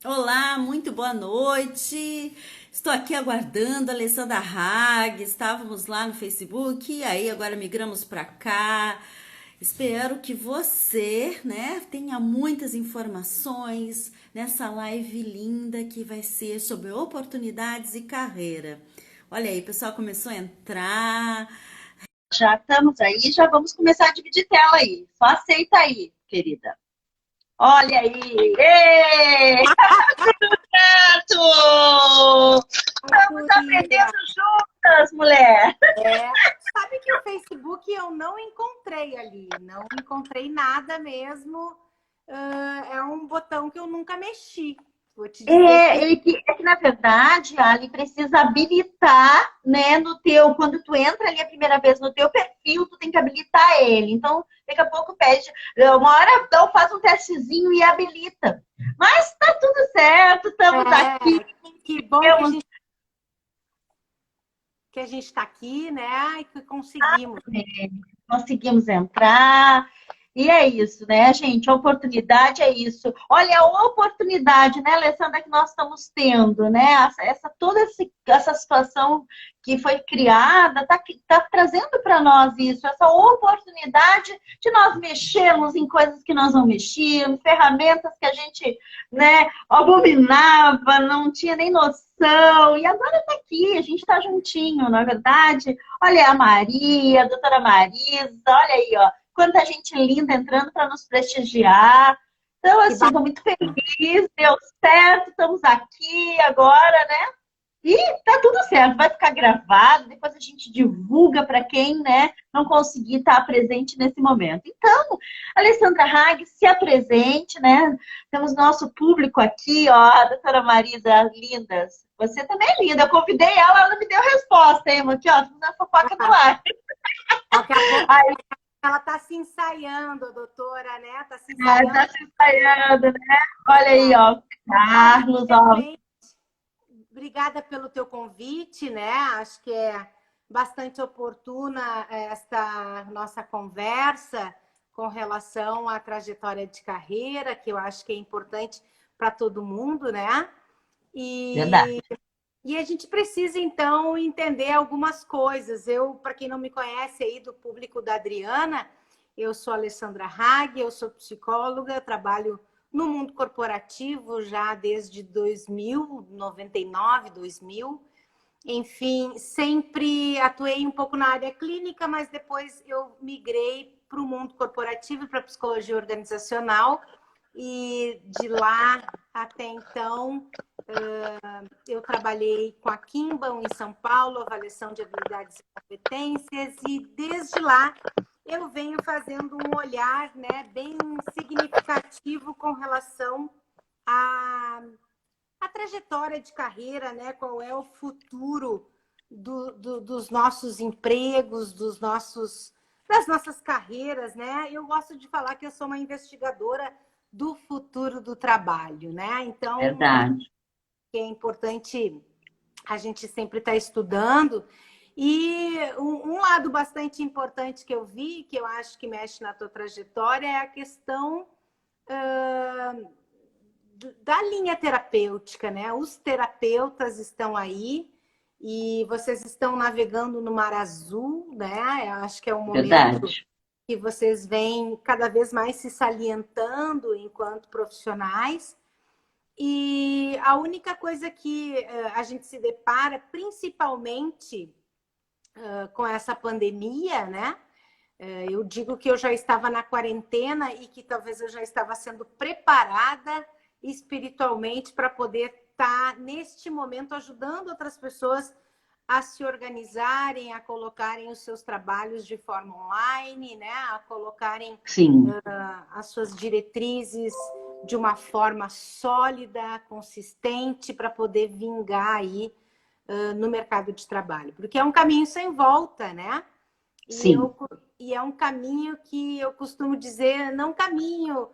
Olá, muito boa noite. Estou aqui aguardando a Alessandra Hag. Estávamos lá no Facebook e aí agora migramos para cá. Espero que você, né, tenha muitas informações nessa live linda que vai ser sobre oportunidades e carreira. Olha aí, o pessoal começou a entrar. Já estamos aí, já vamos começar a dividir tela aí. Só aceita aí, querida. Olha aí! Ê! Certo! Ai, Estamos guria. aprendendo juntas, mulher! Sabe que o Facebook eu não encontrei ali, não encontrei nada mesmo. É um botão que eu nunca mexi. Vou te dizer que É que, na verdade, Ali, precisa habilitar, né, no teu, quando tu entra ali a primeira vez no teu perfil, tu tem que habilitar ele. Então, daqui a pouco pede, uma hora então faz um testezinho e habilita. Mas tá tudo certo, estamos aqui, que bom temos que a gente está aqui, né? E que conseguimos. conseguimos entrar. E é isso, né, gente? A oportunidade é isso. Olha, a oportunidade, né, Alessandra, que nós estamos tendo, né? Toda essa situação que foi criada tá trazendo para nós isso, essa oportunidade de nós mexermos em coisas que nós não mexíamos, ferramentas que a gente, né, abominava, não tinha nem noção. E agora está aqui, a gente está juntinho, na verdade. Olha a Maria, a doutora Marisa, olha aí, ó. Quanta gente linda entrando para nos prestigiar. Então, Que assim, bacana. estou muito feliz, deu certo, estamos aqui agora, né? E tá tudo certo, vai ficar gravado, depois a gente divulga para quem, né, não conseguir estar presente nesse momento. Então, Alessandra Hag, se apresente, né? Temos nosso público aqui, ó, a doutora Marisa, lindas. Você também é linda. Eu convidei ela, ela me deu resposta, hein? Aqui, ó, fazendo a fofoca do ar. Daqui a pouco Aí, ela está se ensaiando, a doutora, né? Está se ensaiando. tá se ensaiando, né? Olha aí, É. ó, Mas, Carlos, ó. realmente, obrigada pelo teu convite, né? Acho que é bastante oportuna esta nossa conversa com relação à trajetória de carreira, que eu acho que é importante para todo mundo, né? Verdade. E a gente precisa, então, entender algumas coisas. Eu, para quem não me conhece aí do público da Adriana, eu sou Alessandra Hag, eu sou psicóloga, eu trabalho no mundo corporativo já desde 2000, 99, 2000. Enfim, sempre atuei um pouco na área clínica, mas depois eu migrei para o mundo corporativo, para a psicologia organizacional. E de lá até então, eu trabalhei com a Kimball em São Paulo, avaliação de habilidades e competências, e desde lá eu venho fazendo um olhar, né, bem significativo com relação à trajetória de carreira, né, qual é o futuro dos nossos empregos, das nossas carreiras, né? Eu gosto de falar que eu sou uma investigadora do futuro do trabalho, né? Então, Verdade. que é importante a gente sempre estar estudando. E um lado bastante importante que eu vi, que eu acho que mexe na tua trajetória, é a questão da linha terapêutica, né? Os terapeutas estão aí e vocês estão navegando no mar azul, né? Eu acho que é um momento Verdade. que vocês vêm cada vez mais se salientando enquanto profissionais. E a única coisa que a gente se depara, principalmente com essa pandemia, né? Eu digo que eu já estava na quarentena e que talvez eu já estava sendo preparada espiritualmente para poder estar, neste momento, ajudando outras pessoas a se organizarem, a colocarem os seus trabalhos de forma online, né? A colocarem Sim. as suas diretrizes de uma forma sólida, consistente, para poder vingar aí no mercado de trabalho. Porque é um caminho sem volta, né? E, Sim. e é um caminho que eu costumo dizer, não caminho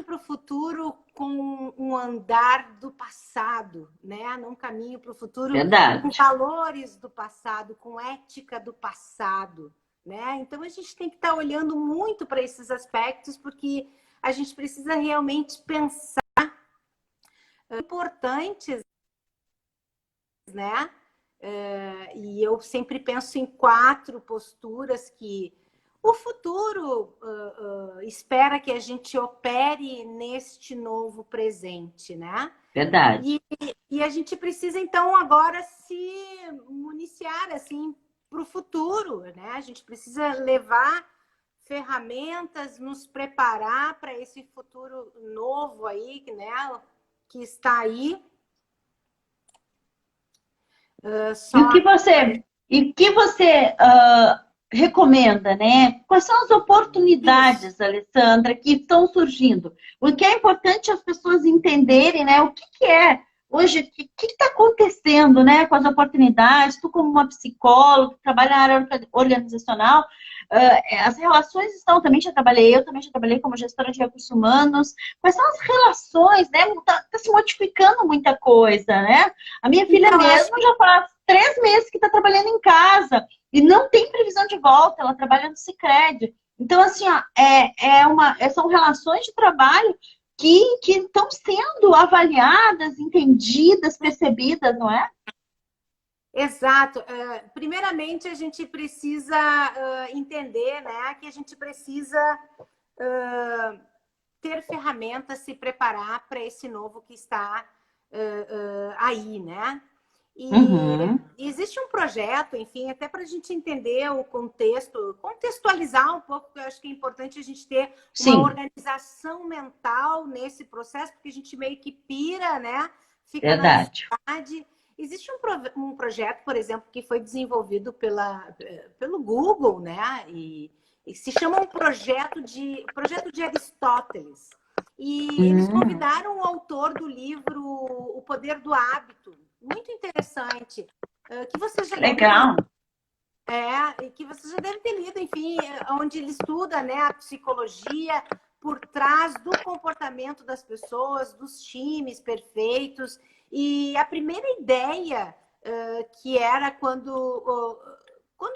para o futuro com um andar do passado, né? Não caminho para o futuro com Verdade. valores do passado, com ética do passado, né? Então a gente tem que estar olhando muito para esses aspectos, porque a gente precisa realmente pensar importantes, né? E eu sempre penso em 4 posturas que o futuro espera que a gente opere neste novo presente, né? Verdade. E a gente precisa, então, agora se municiar, assim, para o futuro, né? A gente precisa levar ferramentas, nos preparar para esse futuro novo aí, né? Que está aí. E o que você recomenda, né? Quais são as oportunidades, Isso. Alessandra, que estão surgindo? O que é importante as pessoas entenderem, né? O que é hoje, o que está acontecendo, né? Com as oportunidades, tu como uma psicóloga, que trabalha na área organizacional, as relações estão, eu também já trabalhei como gestora de recursos humanos. Quais são as relações, né? Tá se modificando muita coisa, né? A minha filha Então, acho mesmo já faz 3 meses que está trabalhando em casa e não tem previsão de volta, ela trabalha no Sicredi. Então, assim, ó, são relações de trabalho que estão sendo avaliadas, entendidas, percebidas, não é? exato. Primeiramente, a gente precisa entender, né, que a gente precisa ter ferramentas, se preparar para esse novo que está aí, né? E Uhum. existe um projeto, enfim, até para a gente entender o contexto, contextualizar um pouco, porque eu acho que é importante a gente ter uma Sim, organização mental nesse processo, porque a gente meio que pira, né? Fica na verdade. ansiedade. Existe um projeto, por exemplo, que foi desenvolvido pelo Google, né? E se chama projeto de Aristóteles. E eles Hum, convidaram o autor do livro O Poder do Hábito, muito interessante, que você já deve ter legal. que você já deve ter lido, enfim, onde ele estuda, né, a psicologia por trás do comportamento das pessoas, dos times perfeitos. E a primeira ideia que era quando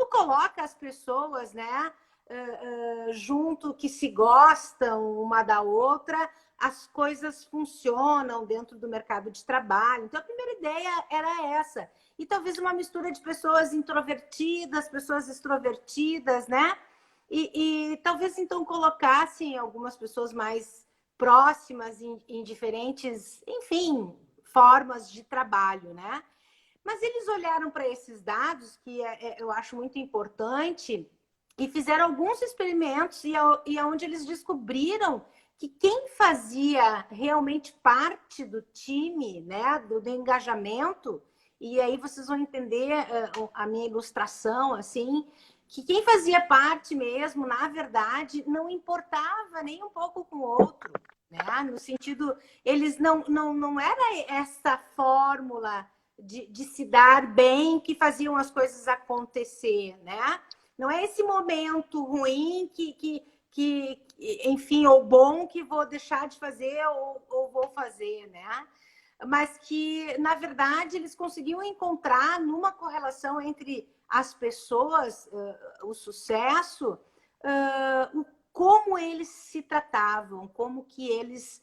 coloca as pessoas, né, junto, que se gostam uma da outra, as coisas funcionam dentro do mercado de trabalho. Então, a primeira ideia era essa. E talvez uma mistura de pessoas introvertidas, pessoas extrovertidas, né? E talvez, então, colocassem algumas pessoas mais próximas em diferentes, enfim, formas de trabalho, né? Mas eles olharam para esses dados, que eu acho muito importante, e fizeram alguns experimentos e onde eles descobriram que quem fazia realmente parte do time, né, do engajamento, e aí vocês vão entender a minha ilustração, assim, que quem fazia parte mesmo, na verdade, não importava nem um pouco com o outro, né? No sentido, eles não era essa fórmula de se dar bem que faziam as coisas acontecer, né? Não é esse momento ruim que enfim, ou bom que vou deixar de fazer ou vou fazer, né? Mas que, na verdade, eles conseguiam encontrar numa correlação entre as pessoas, o sucesso, como eles se tratavam, como que eles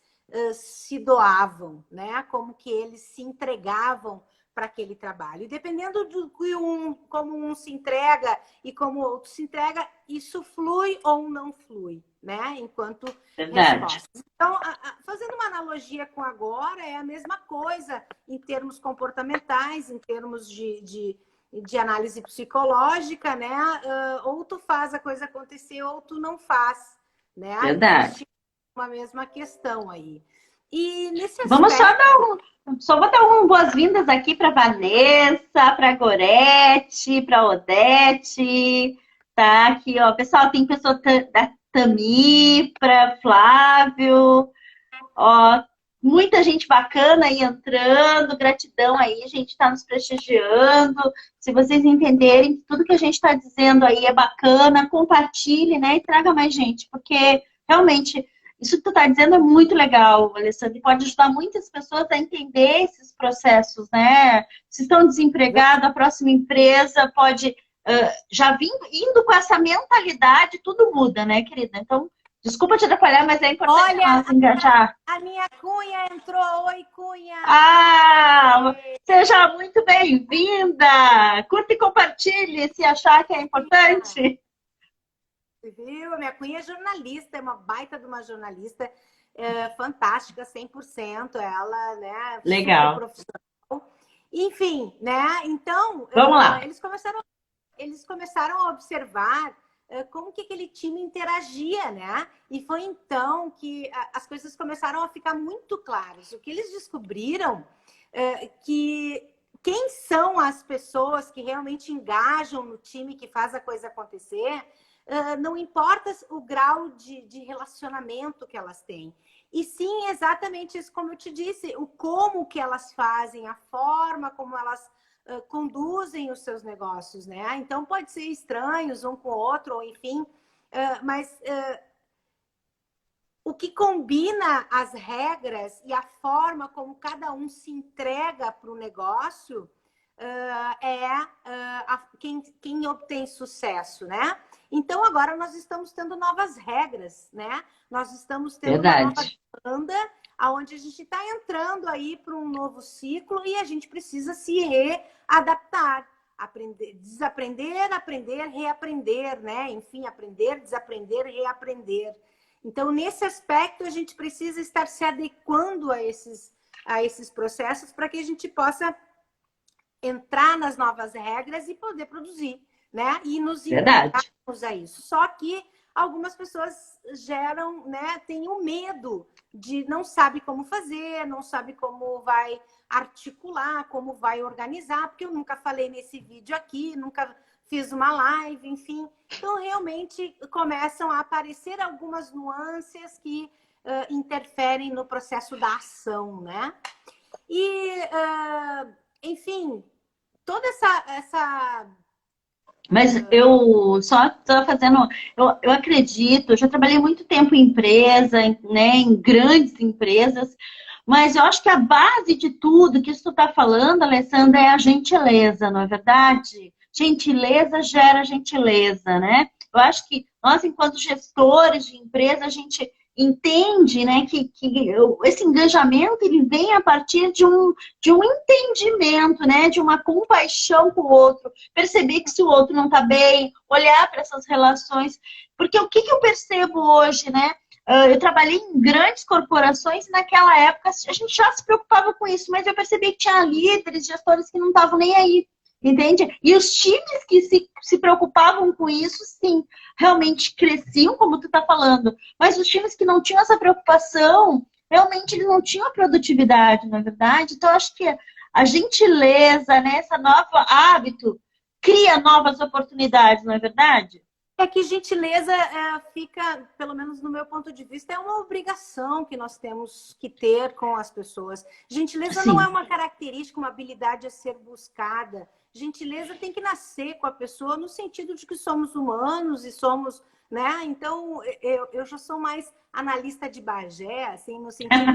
se doavam, né? Como que eles se entregavam para aquele trabalho. E dependendo do que como um se entrega e como o outro se entrega, isso flui ou não flui, né? Enquanto Verdade. resposta. Então, fazendo uma analogia com agora, é a mesma coisa em termos comportamentais, em termos de análise psicológica, né? Ou tu faz a coisa acontecer ou tu não faz, né? Verdade. Existe uma mesma questão aí. E nesse Vamos aspecto, só vou dar boas-vindas aqui para Vanessa, para Gorete, para Odete, tá? Aqui, ó, pessoal, tem pessoa da Tami, para Flávio, ó, muita gente bacana aí entrando, gratidão aí, a gente está nos prestigiando. Se vocês entenderem que tudo que a gente está dizendo aí é bacana, compartilhe, né? E traga mais gente, porque realmente isso que tu está dizendo é muito legal, Alessandra, e pode ajudar muitas pessoas a entender esses processos, né? Se estão desempregados, a próxima empresa pode indo com essa mentalidade, tudo muda, né, querida? Então, Desculpa te atrapalhar, mas é importante Olha, nós engajar. a minha Cunha entrou. Oi, Cunha! Ah, seja muito bem-vinda! Curta e compartilhe se achar que é importante. Viu? A minha Cunha é jornalista, é uma baita de uma jornalista, fantástica, 100%. Ela, né, super Legal. profissional. Enfim, né? Então, Vamos lá. eles começaram a observar como que aquele time interagia, né? E foi então que as coisas começaram a ficar muito claras. O que eles descobriram que quem são as pessoas que realmente engajam no time, que faz a coisa acontecer, não importa o grau de relacionamento que elas têm. E sim, exatamente isso, como eu te disse, o como que elas fazem, a forma como elas conduzem os seus negócios, né? Então, pode ser estranhos um com o outro, ou enfim, mas o que combina as regras e a forma como cada um se entrega para o negócio quem obtém sucesso, né? Então, agora nós estamos tendo novas regras, né? Nós estamos tendo uma nova demanda, onde a gente está entrando aí para um novo ciclo e a gente precisa se readaptar. Aprender, desaprender, aprender, reaprender, né? Enfim, aprender, desaprender, reaprender. Então, nesse aspecto, a gente precisa estar se adequando a esses processos para que a gente possa entrar nas novas regras e poder produzir, né? E nos encaixarmos a isso. Só que algumas pessoas têm o medo de não sabe como fazer, não sabe como vai articular, como vai organizar, porque eu nunca falei nesse vídeo aqui, nunca fiz uma live, enfim. Então, realmente, começam a aparecer algumas nuances que interferem no processo da ação, né? E, enfim, toda essa... Mas eu só estou fazendo... Eu acredito, eu já trabalhei muito tempo em empresa, né, em grandes empresas, mas eu acho que a base de tudo que tu está falando, Alessandra, é a gentileza, não é verdade? Gentileza gera gentileza, né? Eu acho que nós, enquanto gestores de empresa, a gente entende, né, que esse engajamento ele vem a partir de um entendimento, né, de uma compaixão com o outro, perceber que se o outro não está bem, olhar para essas relações, porque o que eu percebo hoje, né? Eu trabalhei em grandes corporações e naquela época a gente já se preocupava com isso, mas eu percebi que tinha líderes, gestores que não estavam nem aí, entende? E os times que se preocupavam com isso, sim, realmente cresciam, como tu está falando, mas os times que não tinham essa preocupação, realmente eles não tinham a produtividade, não é verdade? Então, acho que a gentileza, né, esse novo hábito, cria novas oportunidades, não é verdade? É que gentileza fica, pelo menos no meu ponto de vista, é uma obrigação que nós temos que ter com as pessoas. Gentileza Sim. não é uma característica, uma habilidade a ser buscada. Gentileza tem que nascer com a pessoa no sentido de que somos humanos e somos, né? Então, eu já sou mais analista de Bagé, assim, no sentido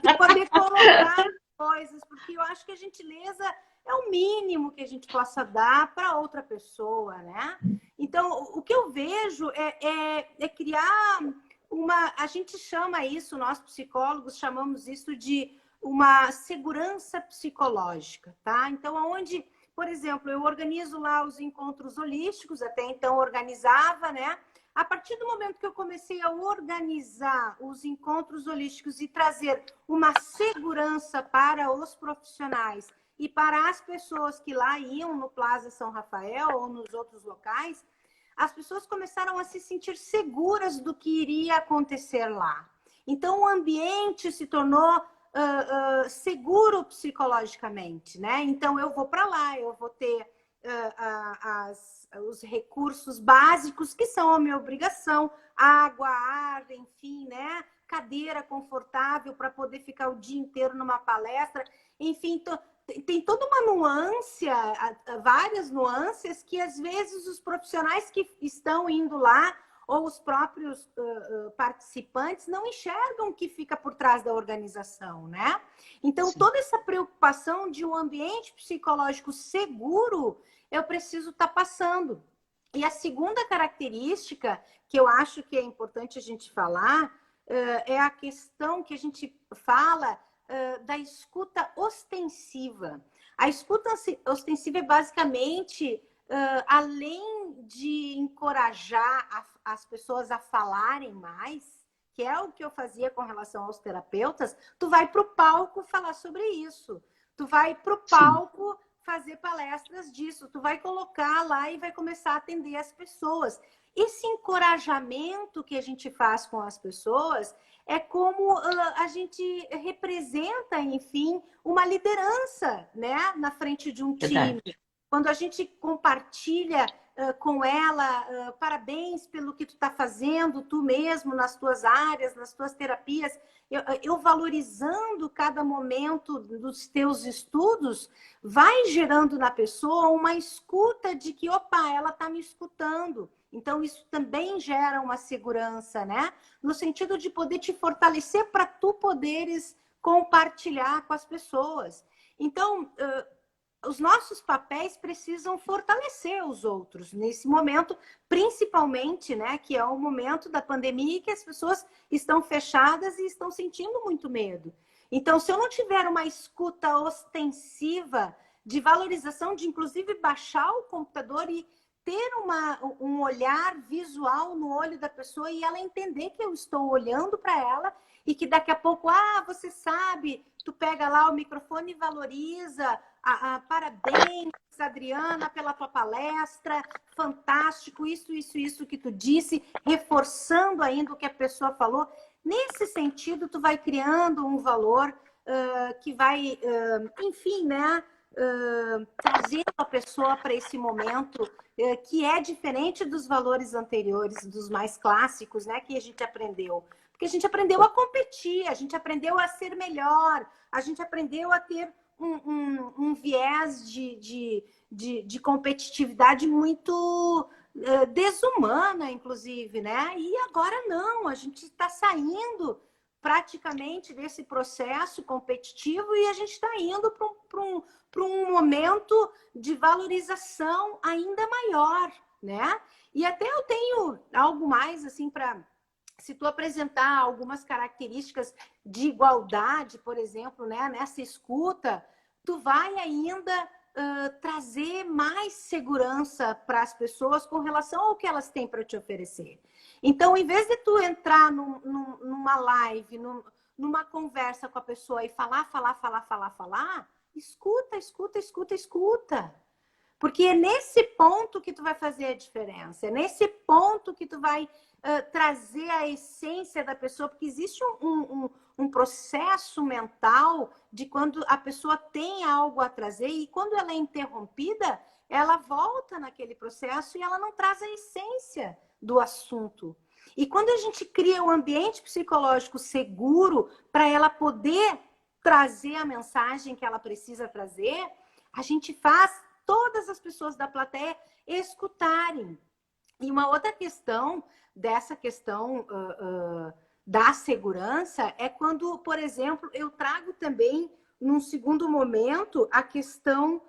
de poder colocar coisas, porque eu acho que a gentileza é o mínimo que a gente possa dar para outra pessoa, né? Então, o que eu vejo é criar uma... A gente chama isso, nós psicólogos chamamos isso de uma segurança psicológica, tá? Então, aonde, por exemplo, eu organizo lá os encontros holísticos, até então organizava, né? A partir do momento que eu comecei a organizar os encontros holísticos e trazer uma segurança para os profissionais e para as pessoas que lá iam no Plaza São Rafael ou nos outros locais, as pessoas começaram a se sentir seguras do que iria acontecer lá. Então, o ambiente se tornou seguro psicologicamente, né? Então, eu vou para lá, eu vou ter os recursos básicos que são a minha obrigação, água, ar, enfim, né? Cadeira confortável para poder ficar o dia inteiro numa palestra, enfim, tem toda uma nuance, várias nuances que às vezes os profissionais que estão indo lá ou os próprios participantes não enxergam o que fica por trás da organização, né? Então, sim, toda essa preocupação de um ambiente psicológico seguro, eu preciso estar passando. E a segunda característica que eu acho que é importante a gente falar é a questão que a gente fala da escuta ostensiva. A escuta ostensiva é basicamente, além de encorajar as pessoas a falarem mais, que é o que eu fazia com relação aos terapeutas, tu vai para o palco falar sobre isso. Tu vai para o palco fazer palestras disso. Tu vai colocar lá e vai começar a atender as pessoas. Esse encorajamento que a gente faz com as pessoas é como a gente representa, enfim, uma liderança, né, na frente de um time. Verdade. Quando a gente compartilha com ela, parabéns pelo que tu está fazendo, tu mesmo, nas tuas áreas, nas tuas terapias, eu valorizando cada momento dos teus estudos, vai gerando na pessoa uma escuta de que, opa, ela está me escutando. Então, isso também gera uma segurança, né? No sentido de poder te fortalecer para tu poderes compartilhar com as pessoas. Então, os nossos papéis precisam fortalecer os outros nesse momento, principalmente, né, que é o momento da pandemia que as pessoas estão fechadas e estão sentindo muito medo. Então, se eu não tiver uma escuta ostensiva de valorização, de inclusive baixar o computador e ter um olhar visual no olho da pessoa e ela entender que eu estou olhando para ela e que daqui a pouco, você sabe, tu pega lá o microfone e valoriza, parabéns, Adriana, pela tua palestra, fantástico, isso que tu disse, reforçando ainda o que a pessoa falou. Nesse sentido, tu vai criando um valor que vai, enfim, né, trazendo a pessoa para esse momento que é diferente dos valores anteriores, dos mais clássicos, né, que a gente aprendeu. Porque a gente aprendeu a competir, a gente aprendeu a ser melhor, a gente aprendeu a ter um viés de competitividade muito desumana, inclusive, né? E agora não, a gente está saindo praticamente desse processo competitivo e a gente está indo para um momento de valorização ainda maior, né? E até eu tenho algo mais assim para, se tu apresentar algumas características de igualdade, por exemplo, né, nessa escuta, tu vai ainda trazer mais segurança para as pessoas com relação ao que elas têm para te oferecer. Então, em vez de tu entrar numa live, numa conversa com a pessoa e falar, escuta. Porque é nesse ponto que tu vai fazer a diferença, é nesse ponto que tu vai trazer a essência da pessoa, porque existe um processo mental de quando a pessoa tem algo a trazer e quando ela é interrompida, ela volta naquele processo e ela não traz a essência do assunto. E quando a gente cria um ambiente psicológico seguro para ela poder trazer a mensagem que ela precisa trazer, a gente faz todas as pessoas da plateia escutarem. E uma outra questão dessa questão da segurança é quando, por exemplo, eu trago também, num segundo momento, a questão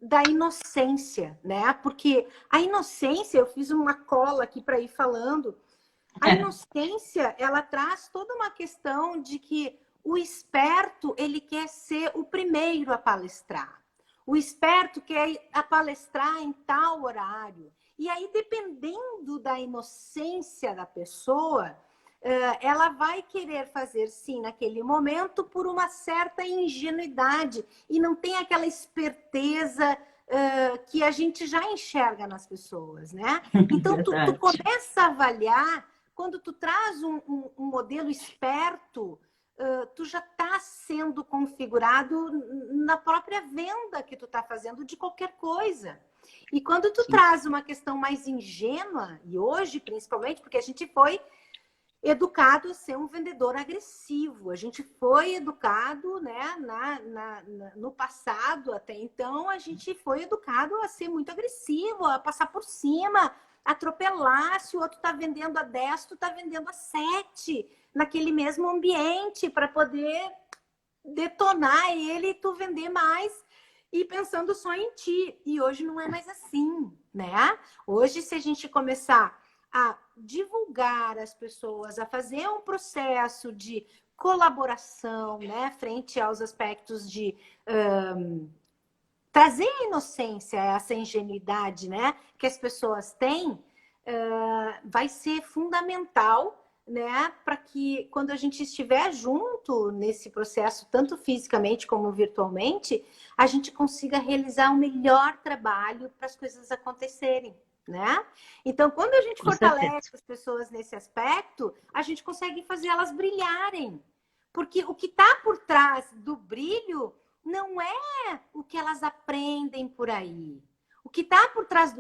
da inocência, né? Porque a inocência, eu fiz uma cola aqui para ir falando, a inocência, ela traz toda uma questão de que o esperto, ele quer ser o primeiro a palestrar. O esperto quer a palestrar em tal horário. E aí, dependendo da inocência da pessoa, ela vai querer fazer, sim, naquele momento, por uma certa ingenuidade. E não tem aquela esperteza que a gente já enxerga nas pessoas, né? Então, tu começa a avaliar, quando tu traz um modelo esperto, tu já está sendo configurado na própria venda que tu está fazendo de qualquer coisa. E quando tu traz uma questão mais ingênua, e hoje principalmente, porque a gente foi educado a ser um vendedor agressivo, a gente foi educado, né, no passado até então, a gente foi educado a ser muito agressivo, a passar por cima, atropelar, se o outro está vendendo a 10, tu está vendendo a 7, naquele mesmo ambiente, para poder detonar ele e tu vender mais. e pensando só em ti. E hoje não é mais assim, né? Hoje, se a gente começar a divulgar as pessoas, a fazer um processo de colaboração, né, frente aos aspectos de trazer a inocência, essa ingenuidade, né, que as pessoas têm, vai ser fundamental, né, para que quando a gente estiver junto nesse processo, tanto fisicamente como virtualmente, a gente consiga realizar o melhor trabalho para as coisas acontecerem, né? Então, quando a gente Com certeza. fortalece as pessoas nesse aspecto, a gente consegue fazer elas brilharem. Porque o que está por trás do brilho não é o que elas aprendem por aí. O que está por trás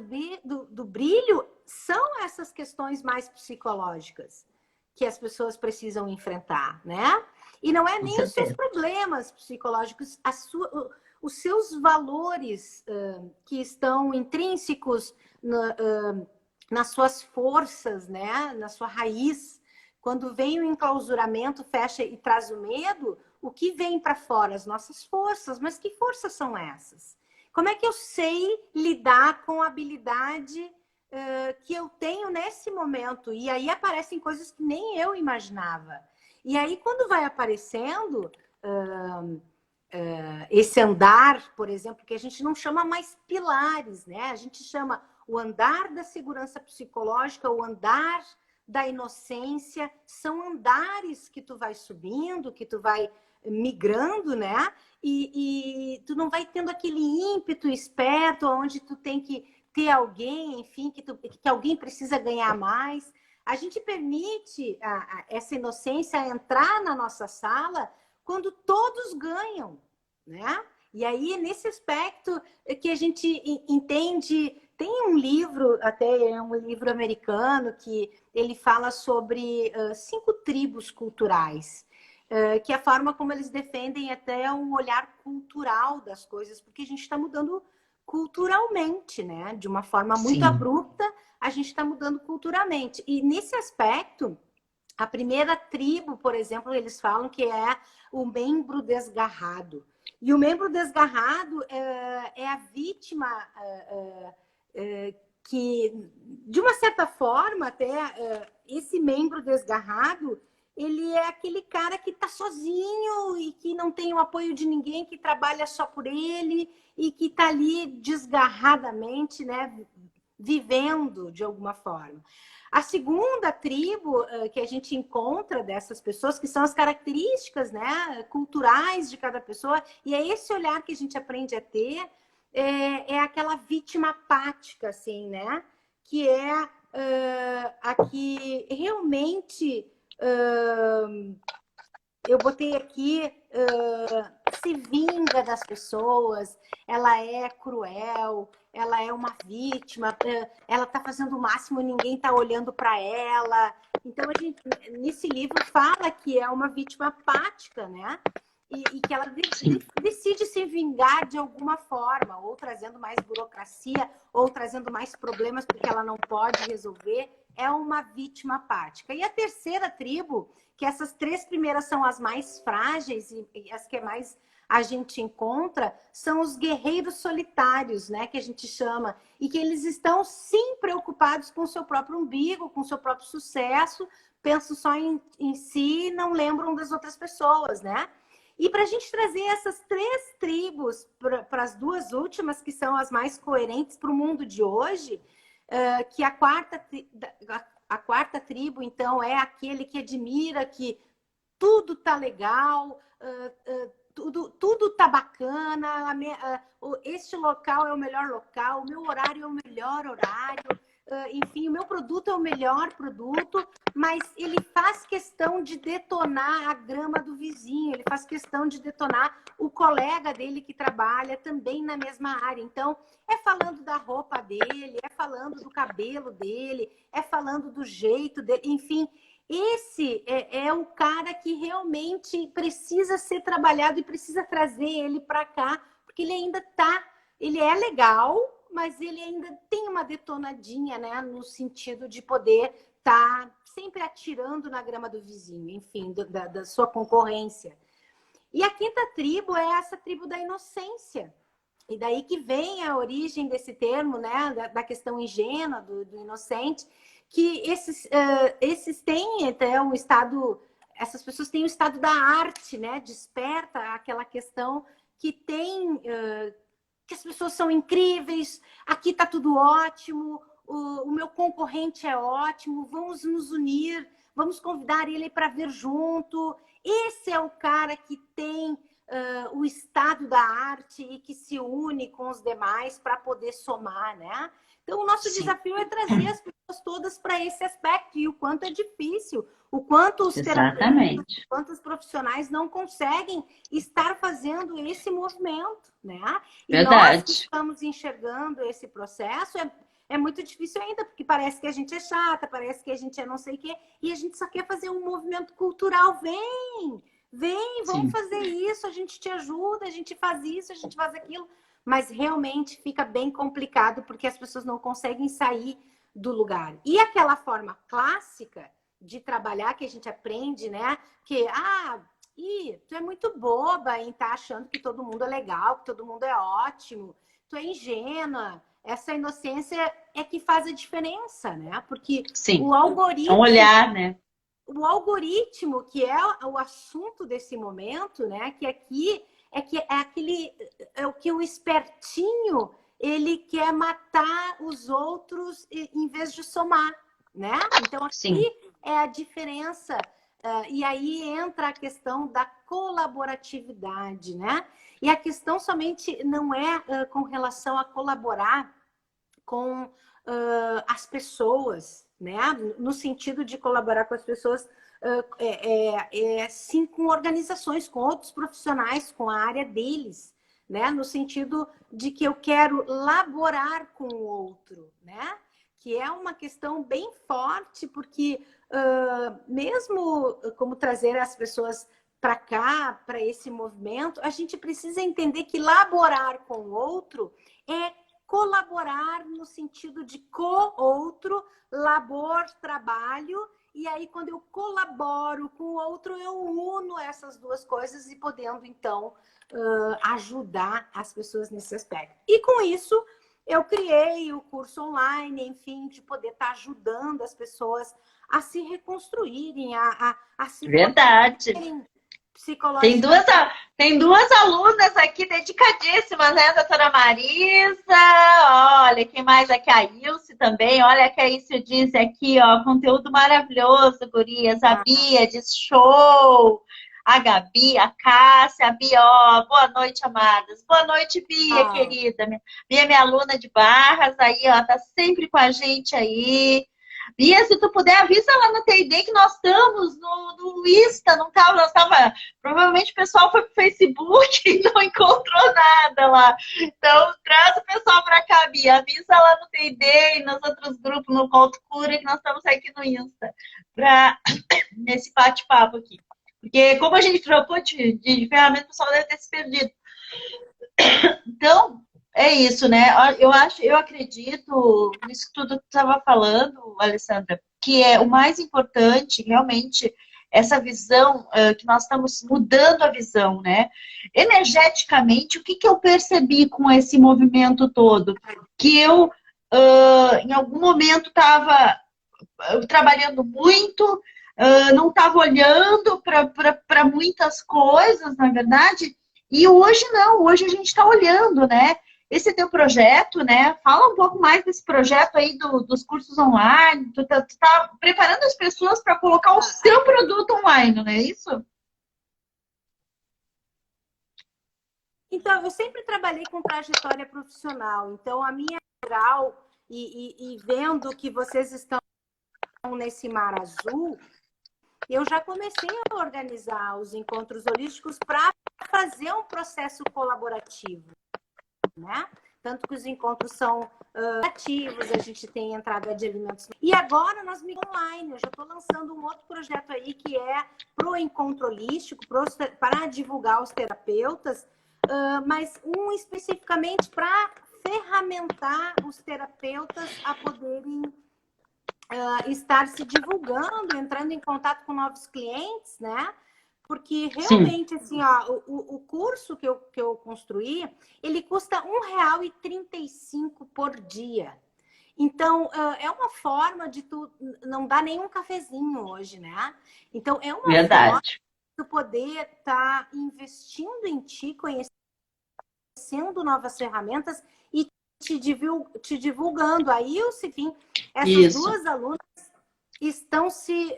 do brilho são essas questões mais psicológicas que as pessoas precisam enfrentar, né? E não é Com nem os seus certeza. problemas psicológicos, os seus valores que estão intrínsecos nas suas forças, né? Na sua raiz. Quando vem o enclausuramento, fecha e traz o medo, o que vem para fora? As nossas forças. Mas que forças são essas? Como é que eu sei lidar com a habilidade que eu tenho nesse momento? E aí aparecem coisas que nem eu imaginava. E aí, quando vai aparecendo esse andar, por exemplo, que a gente não chama mais pilares, né? A gente chama o andar da segurança psicológica, o andar da inocência, são andares que tu vai subindo, que tu vai migrando, né? E tu não vai tendo aquele ímpeto esperto onde tu tem que ter alguém, enfim, que alguém precisa ganhar mais. A gente permite essa inocência entrar na nossa sala quando todos ganham, né? E aí, nesse aspecto que a gente entende, tem um livro, até é um livro americano, que ele fala sobre 5 tribos culturais, que é a forma como eles defendem até um olhar cultural das coisas, porque a gente está mudando culturalmente, né? De uma forma muito Sim. abrupta, a gente está mudando culturalmente. E nesse aspecto, a primeira tribo, por exemplo, eles falam que é o membro desgarrado. E o membro desgarrado é a vítima que, de uma certa forma, até esse membro desgarrado, ele é aquele cara que está sozinho e que não tem o apoio de ninguém, que trabalha só por ele e que está ali desgarradamente, né, vivendo de alguma forma. A segunda tribo que a gente encontra dessas pessoas, que são as características, né, culturais de cada pessoa, e é esse olhar que a gente aprende a ter, é aquela vítima apática, assim, né? Que é a que realmente eu botei aqui se vinga das pessoas, ela é cruel, ela é uma vítima, ela está fazendo o máximo, ninguém está olhando para ela. Então, a gente, nesse livro, fala que é uma vítima apática, né? E que ela decide se vingar de alguma forma, ou trazendo mais burocracia, ou trazendo mais problemas porque ela não pode resolver. É uma vítima apática. E a terceira tribo, que essas 3 primeiras são as mais frágeis e as que mais a gente encontra, são os guerreiros solitários, né, que a gente chama, e que eles estão sim preocupados com o seu próprio umbigo, com o seu próprio sucesso, pensam só em si e não lembram das outras pessoas, né? E para a gente trazer essas 3 tribos para as 2 últimas, que são as mais coerentes para o mundo de hoje, que a quarta tribo, então, é aquele que admira que tudo tá legal, tudo tá bacana, este local é o melhor local, o meu horário é o melhor horário, enfim, o meu produto é o melhor produto, mas ele faz questão de detonar a grama do vizinho, ele faz questão de detonar o colega dele que trabalha também na mesma área. Então, é falando da roupa dele, é falando do cabelo dele, é falando do jeito dele, enfim. Esse é o cara que realmente precisa ser trabalhado e precisa trazer ele para cá, porque ele ainda ele é legal, mas ele ainda tem uma detonadinha, né, no sentido de poder estar sempre atirando na grama do vizinho, enfim, da sua concorrência. E a quinta tribo é essa tribo da inocência, E daí que vem a origem desse termo, né, da questão ingênua, do inocente, que esses têm até um estado, essas pessoas têm o estado da arte, né, desperta aquela questão que tem, que as pessoas são incríveis, aqui tá tudo ótimo, o meu concorrente é ótimo, vamos nos unir, vamos convidar ele para ver junto. Esse é o cara que tem o estado da arte e que se une com os demais para poder somar, né? Então, o nosso Sim, desafio é trazer as pessoas todas para esse aspecto, e o quanto é difícil, o quanto os terapeutas, exatamente. o quanto os profissionais não conseguem estar fazendo esse movimento, né? E nós que Verdade. estamos enxergando esse processo, é muito difícil ainda, porque parece que a gente é chata, parece que a gente é não sei o quê, e a gente só quer fazer um movimento cultural. Vem, vamos Sim, fazer isso, a gente te ajuda, a gente faz isso, a gente faz aquilo. Mas realmente fica bem complicado, porque as pessoas não conseguem sair do lugar. E aquela forma clássica de trabalhar que a gente aprende, né? Que, tu é muito boba em estar achando que todo mundo é legal, que todo mundo é ótimo, tu é ingênua. Essa inocência é que faz a diferença, né? Porque sim. o É um algoritmo, olhar, né? o algoritmo, que é o assunto desse momento, né? Que aqui é aquele é o que o espertinho ele quer matar os outros em vez de somar, né? Então aqui Sim, é a diferença. E aí entra a questão da colaboratividade, né? E a questão somente não é com relação a colaborar com as pessoas, né? No sentido de colaborar com as pessoas, sim, com organizações, com outros profissionais, com a área deles, né? No sentido de que eu quero laborar com o outro, né? Que é uma questão bem forte, porque mesmo como trazer as pessoas para cá, para esse movimento, a gente precisa entender que laborar com o outro é colaborar no sentido de co-outro, labor, trabalho, e aí quando eu colaboro com o outro, eu uno essas duas coisas e podendo, então, ajudar as pessoas nesse aspecto. E com isso, eu criei o curso online, enfim, de poder estar ajudando as pessoas a se reconstruírem, a se verdade. fortalecerem Tem duas, psicologicamente. tem duas alunas aqui dedicadíssimas, né, doutora Marisa? Olha, quem mais aqui? A Ilse também. Olha que a Ilse disse aqui, ó, conteúdo maravilhoso, gurias. A Bia diz show. A Gabi, a Cássia, a Bia, ó, boa noite, amadas. Boa noite, Bia, Ah, querida. Bia é minha aluna de Barras, aí, ó, tá sempre com a gente aí. Bia, se tu puder, avisa lá no TD que nós estamos no Insta, não tava, nós tava. Provavelmente o pessoal foi pro Facebook e não encontrou nada lá. Então, traz o pessoal pra cá, Bia. Avisa lá no TD e nos outros grupos, no Conto Cura, que nós estamos aqui no Insta, nesse bate-papo aqui. Porque como a gente trocou de ferramenta, o pessoal deve ter se perdido. Então, é isso, né? Eu acredito nisso que tudo que tu estava falando, Alessandra, que é o mais importante, realmente, essa visão, que nós estamos mudando a visão, né? Energeticamente, o que eu percebi com esse movimento todo? Que eu, em algum momento, estava trabalhando muito, não estava olhando para muitas coisas, na verdade, e hoje não, hoje a gente está olhando, né? Esse teu projeto, né? Fala um pouco mais desse projeto aí dos cursos online. Tu tá preparando as pessoas para colocar o seu produto online, não é isso? então, eu sempre trabalhei com trajetória profissional. Então, a minha geral, e vendo que vocês estão nesse mar azul, eu já comecei a organizar os encontros holísticos para fazer um processo colaborativo, né? Tanto que os encontros são ativos, a gente tem entrada de alimentos. E agora nós migramos online. Eu já estou lançando um outro projeto aí que é para o encontro holístico, para divulgar os terapeutas, mas um especificamente para ferramentar os terapeutas a poderem estar se divulgando, entrando em contato com novos clientes, né? Porque Sim, realmente, assim, ó, o curso que eu construí, ele custa R$ 1,35 por dia. Então, é uma forma de tu não dar nenhum cafezinho hoje, né? Então, é uma forma verdade. de tu poder estar investindo em ti, conhecendo novas ferramentas e te divulgando. Aí, enfim, essas Isso. duas alunas estão se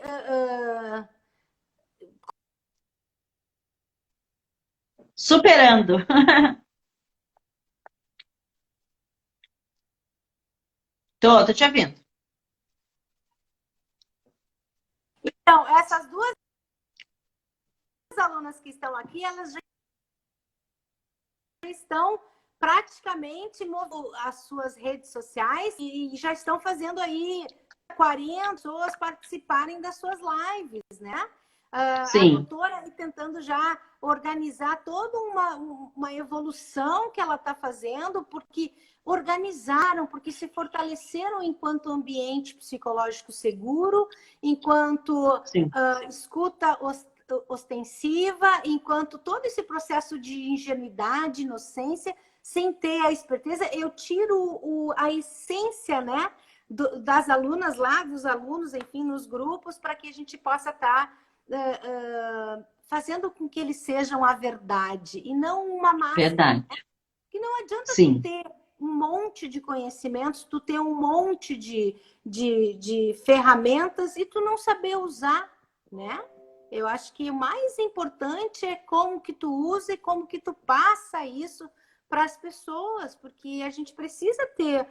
Superando. Tô te ouvindo. então, essas duas alunas que estão aqui, elas já estão praticamente as suas redes sociais e já estão fazendo aí 40 pessoas participarem das suas lives, né? A Sim, doutora aí tentando já organizar toda uma evolução que ela está fazendo, porque organizaram, porque se fortaleceram enquanto ambiente psicológico seguro, enquanto sim, escuta ostensiva, enquanto todo esse processo de ingenuidade, inocência, sem ter a esperteza, eu tiro a essência, né, das alunas lá, dos alunos, enfim, nos grupos, para que a gente possa estar fazendo com que eles sejam a verdade e não uma máscara. verdade. Que não adianta tu Sim, ter um monte de conhecimentos, tu ter um monte de ferramentas e tu não saber usar, né? Eu acho que o mais importante é como que tu usa e como que tu passa isso para as pessoas, porque a gente precisa ter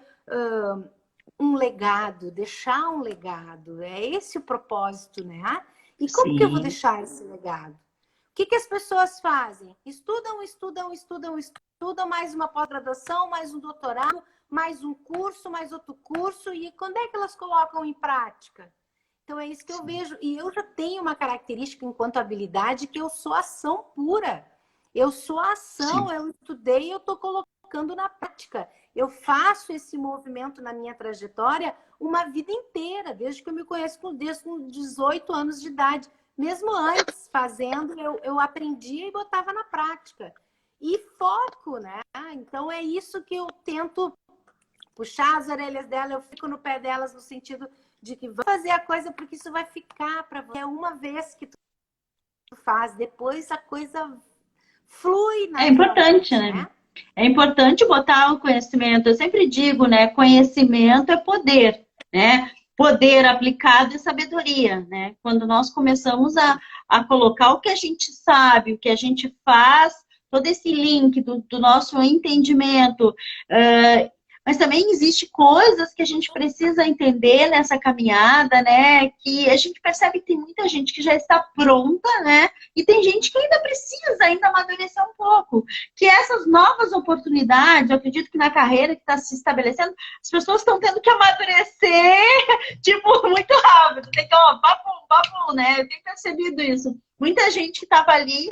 um legado, deixar um legado. É esse o propósito, né? E como que eu vou sim. deixar esse legado? O que as pessoas fazem? Estudam, estudam, estudam, estudam, mais uma pós-graduação, mais um doutorado, mais um curso, mais outro curso, e quando é que elas colocam em prática? Então é isso que eu vejo. E eu já tenho uma característica enquanto habilidade que eu sou ação pura. Eu sou ação, Sim. eu estudei, eu estou colocando na prática. Eu faço esse movimento na minha trajetória uma vida inteira, desde que eu me conheço, desde com 18 anos de idade. Mesmo antes, fazendo, eu aprendia e botava na prática. E foco, né? Então é isso que eu tento puxar as orelhas dela, eu fico no pé delas no sentido de que vai fazer a coisa porque isso vai ficar para você. É uma vez que tu faz, depois a coisa flui É importante, naturalmente, né? né? É importante botar o conhecimento. Eu sempre digo, né? Conhecimento é poder, né? Poder aplicado é sabedoria, né? Quando nós começamos a colocar o que a gente sabe, o que a gente faz, todo esse link do nosso entendimento, mas também existe coisas que a gente precisa entender nessa caminhada, né? Que a gente percebe que tem muita gente que já está pronta, né? E tem gente que ainda precisa ainda amadurecer um pouco. Que essas novas oportunidades, eu acredito que na carreira que está se estabelecendo, as pessoas estão tendo que amadurecer, tipo, muito rápido. Tem que, ó, papo, né? Eu tenho percebido isso. Muita gente que estava ali.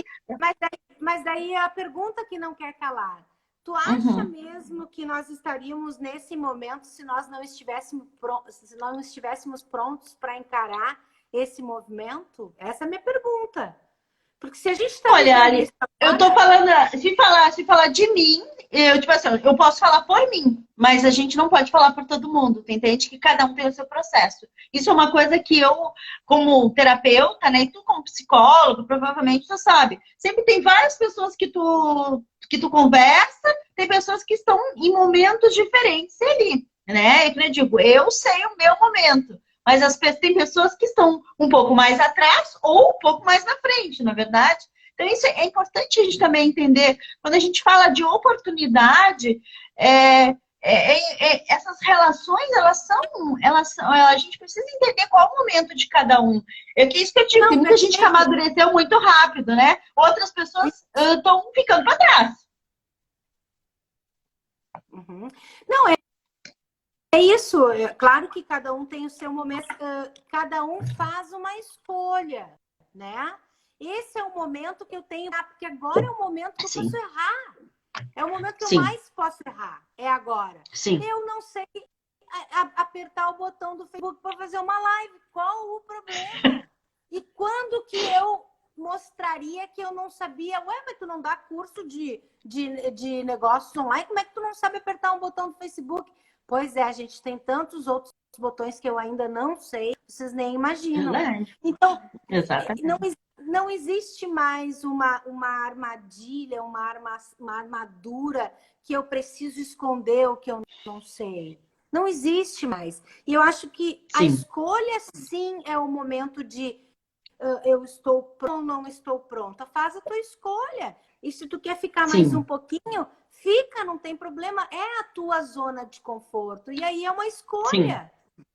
Mas daí a pergunta que não quer calar. Tu acha Uhum. mesmo que nós estaríamos nesse momento se nós não estivéssemos prontos para encarar esse movimento? Essa é a minha pergunta. Porque se a gente está Olha, vivendo Ali, isso eu tô agora, falando, se falar de mim, eu, tipo assim, eu posso falar por mim, mas a gente não pode falar por todo mundo, tu entende? Que cada um tem o seu processo. Isso é uma coisa que eu, como terapeuta, né, e tu como psicólogo, provavelmente tu sabe. Sempre tem várias pessoas que tu conversa, tem pessoas que estão em momentos diferentes ali, né? E como eu digo, eu sei o meu momento. Mas tem pessoas que estão um pouco mais atrás ou um pouco mais na frente, na verdade. Então, isso é importante a gente também entender. Quando a gente fala de oportunidade, essas relações, a gente precisa entender qual é o momento de cada um. É que isso que eu digo, tem não, muita gente que perfeito. amadureceu muito rápido, né? Outras pessoas estão ficando para trás. Uhum. Não, é isso. É claro que cada um tem o seu momento, cada um faz uma escolha, né? Esse é o momento que eu tenho, porque agora é o momento que eu posso Sim, errar. É o momento que eu sim, mais posso errar. É agora. sim. Eu não sei apertar o botão do Facebook para fazer uma live. Qual o problema? E quando que eu mostraria que eu não sabia. Ué, mas tu não dá curso de negócios online? Como é que tu não sabe apertar um botão do Facebook? Pois é, a gente tem tantos outros botões que eu ainda não sei, vocês nem imaginam. Verdade. Então, Exatamente. não existe mais uma armadilha, uma armadura que eu preciso esconder o que eu não sei. Não existe mais. E eu acho que a Sim, escolha, sim, é o momento de eu estou pronto ou não estou pronta. Faz a tua escolha. E se tu quer ficar mais um sim, pouquinho, fica, não tem problema. É a tua zona de conforto. E aí é uma sim, escolha.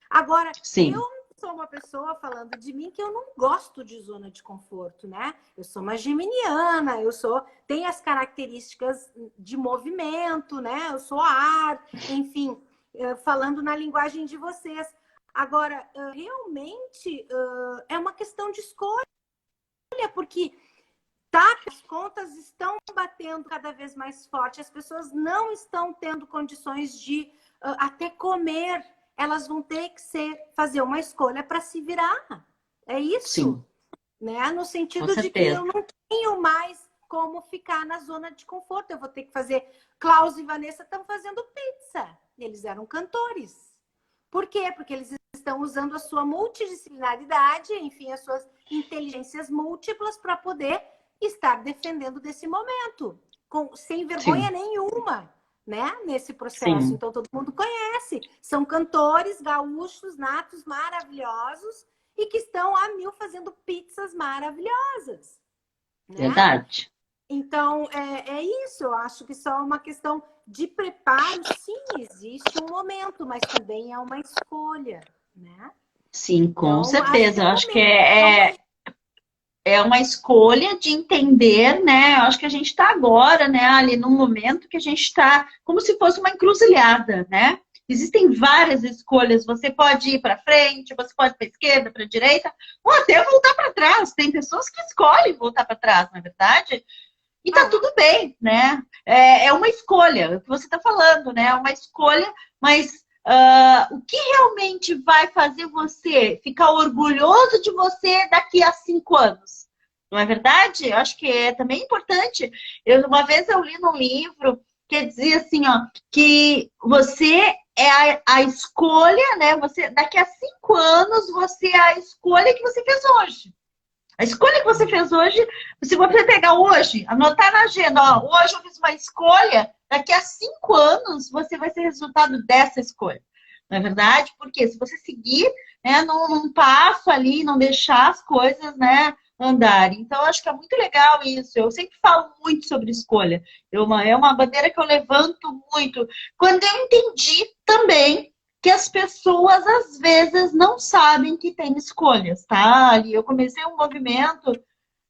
Agora, eu sim, sou uma pessoa falando de mim que eu não gosto de zona de conforto, né? Eu sou uma geminiana, tenho as características de movimento, né? Eu sou ar, enfim, falando na linguagem de vocês. Agora, realmente é uma questão de escolha, porque as contas estão batendo cada vez mais forte, as pessoas não estão tendo condições de até comer, elas vão ter que fazer uma escolha para se virar. É isso, sim, né? No com sentido de que certeza. eu não tenho mais como ficar na zona de conforto. Eu vou ter que fazer. Klaus e Vanessa estão fazendo pizza. Eles eram cantores. Por quê? Porque eles estão usando a sua multidisciplinaridade, enfim, as suas inteligências múltiplas para poder estar defendendo desse momento, sem vergonha Sim, nenhuma, né? Nesse processo. sim, Então, todo mundo conhece. São cantores gaúchos, natos, maravilhosos e que estão a mil fazendo pizzas maravilhosas, né? verdade. Então, é isso. Eu acho que só é uma questão de preparo. Sim, existe um momento, mas também é uma escolha, né? Sim, com Então, acho que certeza. é Eu o acho que momento. É o momento. é uma escolha de entender, né? Eu acho que a gente está agora, né, ali num momento que a gente está como se fosse uma encruzilhada, né? Existem várias escolhas. Você pode ir para frente, você pode para esquerda, para direita, ou até voltar para trás. Tem pessoas que escolhem voltar para trás, não é verdade? E tá Ah, tudo bem, né? É uma escolha, o que você está falando, né? É uma escolha, mas o que realmente vai fazer você ficar orgulhoso de você daqui a 5 anos? Não é verdade? Eu acho que é também importante. Uma vez eu li num livro que dizia assim, ó, que você é a escolha, né? Você, daqui a 5 anos, você é a escolha que você fez hoje. A escolha que você fez hoje, se você pegar hoje, anotar na agenda, ó, hoje eu fiz uma escolha, daqui a 5 anos você vai ser resultado dessa escolha. Não é verdade? Porque se você seguir, né, num passo ali, não deixar as coisas, né, andarem. Então, eu acho que é muito legal isso. Eu sempre falo muito sobre escolha. É uma bandeira que eu levanto muito. Quando eu entendi também que as pessoas às vezes não sabem que tem escolhas, tá? E eu comecei um movimento,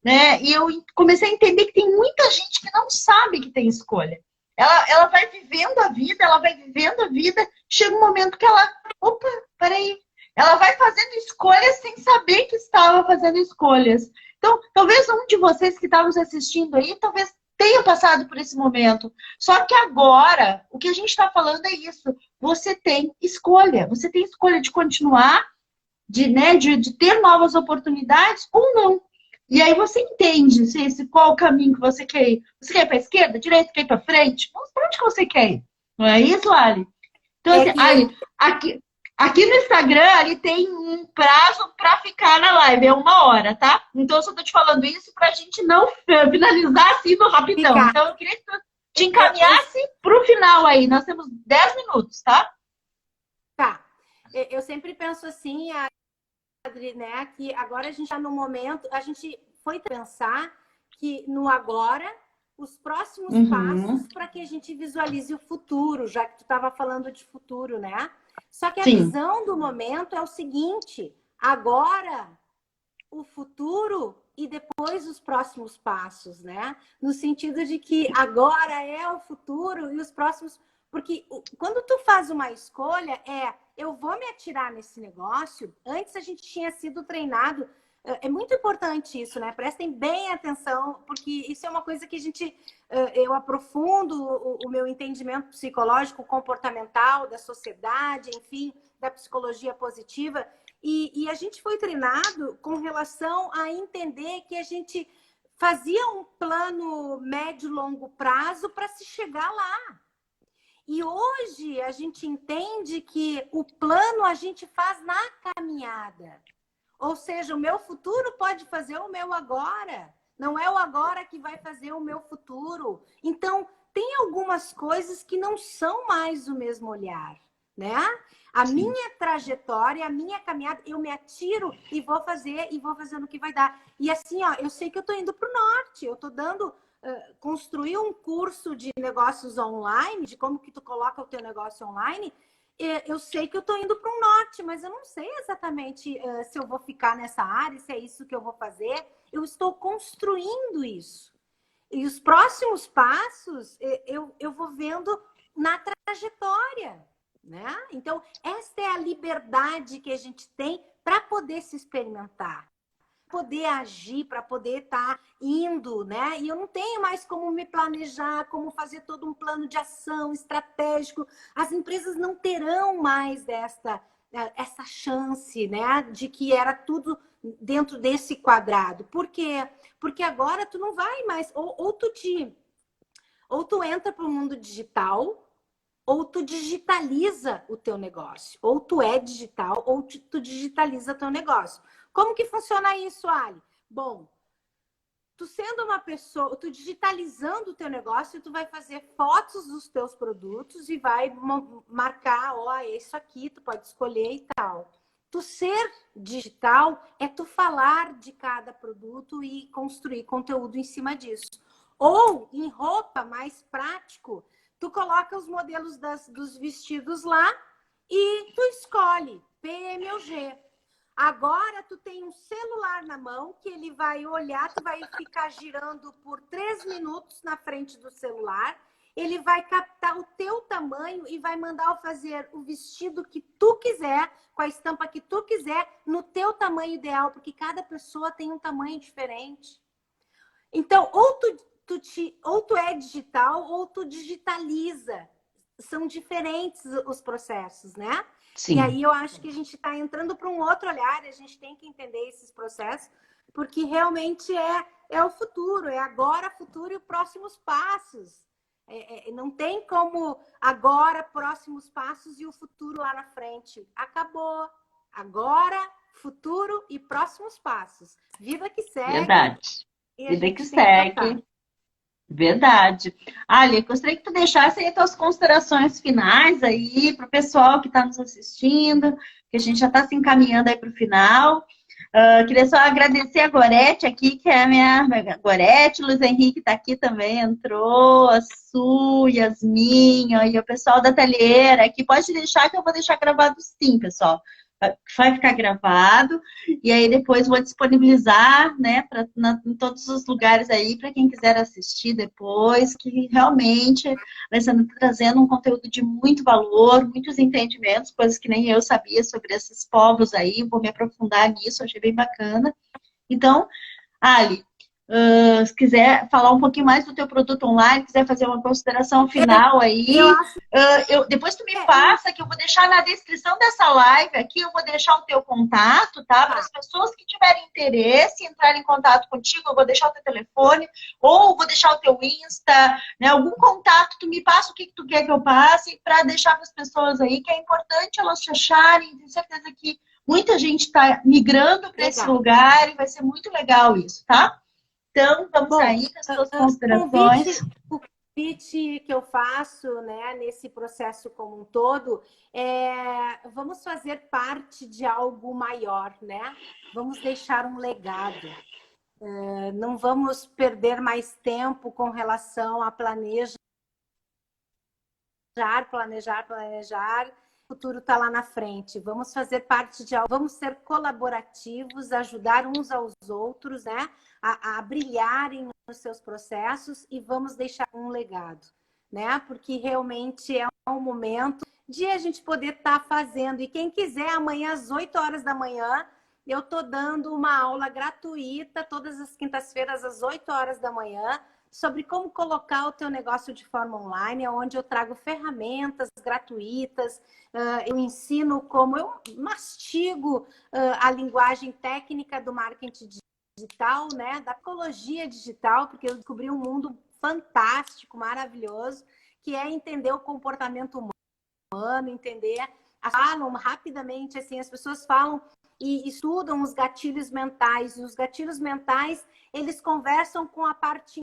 né? E eu comecei a entender que tem muita gente que não sabe que tem escolha. Ela vai vivendo a vida, ela vai vivendo a vida, chega um momento que ela, opa, peraí, ela vai fazendo escolhas sem saber que estava fazendo escolhas. Então, talvez um de vocês que está nos assistindo aí, talvez tenha passado por esse momento. Só que agora, o que a gente está falando é isso. Você tem escolha de continuar, né, de ter novas oportunidades ou não. E aí você entende qual o caminho que você quer ir. Você quer ir para a esquerda, direita, quer ir para frente? Para onde que você quer ir? Não é isso, Ali? Então, é assim, que Ali, aqui no Instagram, ali tem um prazo para ficar na live, é 1 hora, tá? Então, eu só tô te falando isso para a gente não finalizar assim no rapidão. ficar. Então, eu queria que tu te Eu, encaminhasse para o final aí. Nós temos 10 minutos, tá? tá. Eu sempre penso assim, Adri, né? Que agora a gente está no momento, a gente foi pensar que no agora, os próximos Uhum. passos para que a gente visualize o futuro, já que tu estava falando de futuro, né? Só que a Sim, visão do momento é o seguinte: agora, o futuro e depois os próximos passos, né? No sentido de que agora é o futuro e os próximos. Porque quando tu faz uma escolha, eu vou me atirar nesse negócio. Antes a gente tinha sido treinado. É muito importante isso, né? Prestem bem atenção, porque isso é uma coisa que eu aprofundo o meu entendimento psicológico, comportamental, da sociedade, enfim, da psicologia positiva. E a gente foi treinado com relação a entender que a gente fazia um plano médio e longo prazo para se chegar lá. E hoje a gente entende que o plano a gente faz na caminhada. Ou seja, o meu futuro pode fazer o meu agora. Não é o agora que vai fazer o meu futuro. Então, tem algumas coisas que não são mais o mesmo olhar, né? A Sim. minha trajetória, a minha caminhada, eu me atiro e vou fazendo o que vai dar. E assim, ó, eu sei que eu tô indo para o norte, eu tô dando... construir um curso de negócios online, de como que tu coloca o teu negócio online, eu sei que eu estou indo para o norte, mas eu não sei exatamente se eu vou ficar nessa área, se é isso que eu vou fazer. Eu estou construindo isso. E os próximos passos eu vou vendo na trajetória, né? Então, esta é a liberdade que a gente tem para poder se experimentar, poder agir, para poder estar indo, né? E eu não tenho mais como me planejar, como fazer todo um plano de ação estratégico. As empresas não terão mais essa chance, né? De que era tudo dentro desse quadrado. Por quê? Porque agora tu não vai mais, ou tu entra para o mundo digital, ou tu digitaliza o teu negócio. Ou tu é digital, ou tu digitaliza teu negócio. Como que funciona isso, Ali? Bom, tu sendo uma pessoa, tu digitalizando o teu negócio, tu vai fazer fotos dos teus produtos e vai marcar, ó, é isso aqui, tu pode escolher e tal. Tu ser digital é tu falar de cada produto e construir conteúdo em cima disso. Ou, em roupa, mais prático, tu coloca os modelos dos vestidos lá e tu escolhe PM ou G. Agora tu tem um celular na mão que ele vai olhar, tu vai ficar girando por 3 minutos na frente do celular, ele vai captar o teu tamanho e vai mandar fazer o vestido que tu quiser, com a estampa que tu quiser, no teu tamanho ideal, porque cada pessoa tem um tamanho diferente. Então, ou tu é digital ou tu digitaliza. São diferentes os processos, né? Sim. E aí eu acho que a gente está entrando para um outro olhar, a gente tem que entender esses processos, porque realmente é o futuro, é agora, futuro e os próximos passos. Não tem como agora, próximos passos e o futuro lá na frente. Acabou. Agora, futuro e próximos passos. Vida que segue. Verdade. E a Vida gente que tem que tocar. segue. Verdade. Ali, gostaria que tu deixasse aí tuas considerações finais aí para o pessoal que está nos assistindo, que a gente já está se encaminhando aí para o final. Queria só agradecer a Gorete aqui, que é a minha Gorete, Luiz Henrique está aqui também, entrou, a Su, Yasmin, e o pessoal da Talheira aqui. Pode deixar que eu vou deixar gravado sim, pessoal. Vai ficar gravado e aí depois vou disponibilizar, né, em todos os lugares aí para quem quiser assistir depois, que realmente a Alessandra está trazendo um conteúdo de muito valor, muitos entendimentos, coisas que nem eu sabia sobre esses povos aí, vou me aprofundar nisso, achei bem bacana. Então, Ali, se quiser falar um pouquinho mais do teu produto online, quiser fazer uma consideração final aí, Eu acho depois tu me passa, que eu vou deixar na descrição dessa live aqui, eu vou deixar o teu contato, tá? Para as pessoas que tiverem interesse em entrar em contato contigo, eu vou deixar o teu telefone, ou vou deixar o teu Insta, né? Algum contato, tu me passa o que tu quer que eu passe, para deixar para as pessoas aí, que é importante elas te acharem, tenho certeza que muita gente está migrando para esse lugar e vai ser muito legal isso, tá? Então, vamos aí com as suas considerações. O convite que eu faço, né, nesse processo como um todo, vamos fazer parte de algo maior, né? Vamos deixar um legado. Não vamos perder mais tempo com relação a planejar. O futuro está lá na frente. Vamos fazer parte de algo, vamos ser colaborativos, ajudar uns aos outros, né? A brilharem nos seus processos e vamos deixar um legado, né? Porque realmente é um momento de a gente poder estar fazendo. E quem quiser, amanhã às 8 horas da manhã, eu estou dando uma aula gratuita, todas as quintas-feiras às 8 horas da manhã, sobre como colocar o teu negócio de forma online, onde eu trago ferramentas gratuitas, eu ensino como eu mastigo a linguagem técnica do marketing digital, né, da psicologia digital, porque eu descobri um mundo fantástico, maravilhoso, que é entender o comportamento humano, entender, falam rapidamente, assim, as pessoas falam e estudam os gatilhos mentais, e os gatilhos mentais, eles conversam com a parte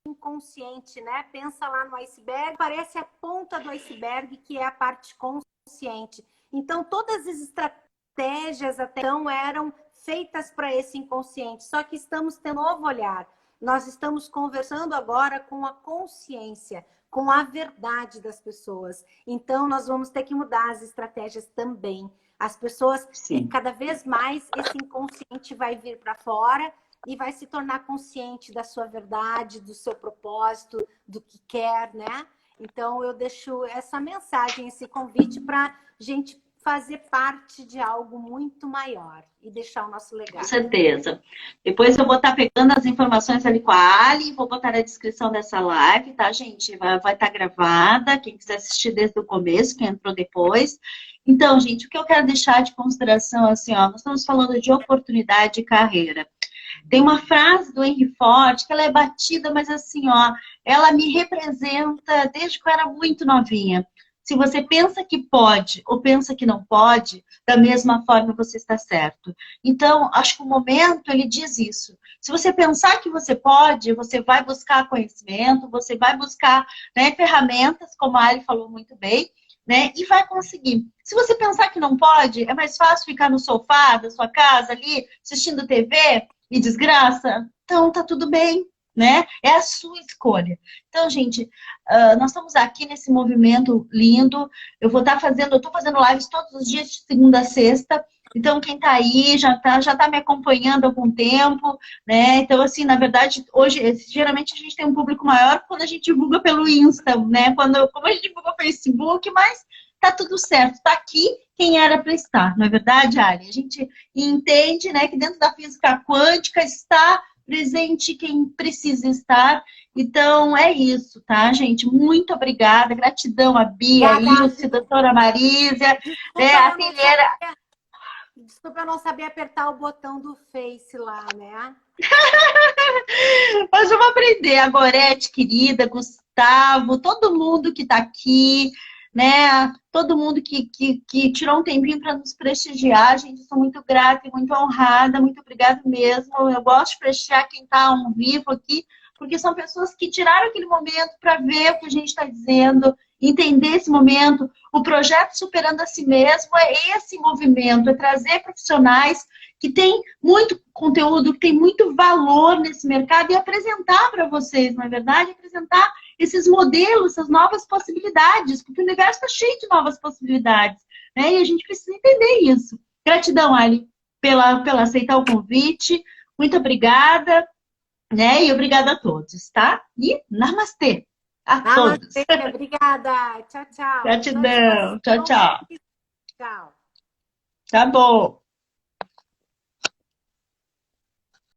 inconsciente, né? Pensa lá no iceberg, parece a ponta do iceberg, que é a parte consciente. Então, todas as estratégias até então eram feitas para esse inconsciente, só que estamos tendo um novo olhar. Nós estamos conversando agora com a consciência, com a verdade das pessoas. Então, nós vamos ter que mudar as estratégias também. As pessoas, cada vez mais, esse inconsciente vai vir para fora e vai se tornar consciente da sua verdade, do seu propósito, do que quer, né? Então, eu deixo essa mensagem, esse convite para a gente fazer parte de algo muito maior e deixar o nosso legado. Com certeza. Depois eu vou estar pegando as informações ali com a Ali, vou botar na descrição dessa live, tá, gente? Vai estar gravada, quem quiser assistir desde o começo, quem entrou depois. Então, gente, o que eu quero deixar de consideração, assim, ó, nós estamos falando de oportunidade de carreira. Tem uma frase do Henry Ford, que ela é batida, mas assim, ó, ela me representa desde que eu era muito novinha. Se você pensa que pode ou pensa que não pode, da mesma forma você está certo. Então, acho que o momento, ele diz isso. Se você pensar que você pode, você vai buscar conhecimento, você vai buscar, né, ferramentas, como a Ali falou muito bem, né, e vai conseguir. Se você pensar que não pode, é mais fácil ficar no sofá da sua casa ali, assistindo TV e desgraça, então tá tudo bem, né? É a sua escolha. Então, gente, nós estamos aqui nesse movimento lindo. Eu estou fazendo lives todos os dias, de segunda a sexta. Então, quem tá aí já tá me acompanhando há algum tempo, né? Então, assim, na verdade, hoje, geralmente a gente tem um público maior quando a gente divulga pelo Insta, né? Como a gente divulga pelo Facebook, mas tá tudo certo. Tá aqui quem era para estar, não é verdade, Ali? A gente entende, né, que dentro da física quântica está presente quem precisa estar. Então, é isso, tá, gente? Muito obrigada. Gratidão a Bia, a Ilse, a doutora Marísia, a ateliera. Desculpa eu não saber apertar o botão do Face lá, né? Mas vamos aprender. A Gorete, querida, Gustavo, todo mundo que está aqui, né? Todo mundo que tirou um tempinho para nos prestigiar, gente, sou muito grata e muito honrada, muito obrigada mesmo. Eu gosto de prestigiar quem está ao vivo aqui, porque são pessoas que tiraram aquele momento para ver o que a gente está dizendo, entender esse momento. O projeto Superando a Si Mesmo é esse movimento, é trazer profissionais que têm muito conteúdo, que têm muito valor nesse mercado e apresentar para vocês, não é verdade? Apresentar esses modelos, essas novas possibilidades, porque o universo está cheio de novas possibilidades, né? E a gente precisa entender isso. Gratidão, Ali, pela aceitar o convite. Muito obrigada, né? E obrigada a todos, tá? E namastê a todos. Obrigada. Tchau, tchau. Gratidão. Tchau, tchau. Tchau. Tá bom.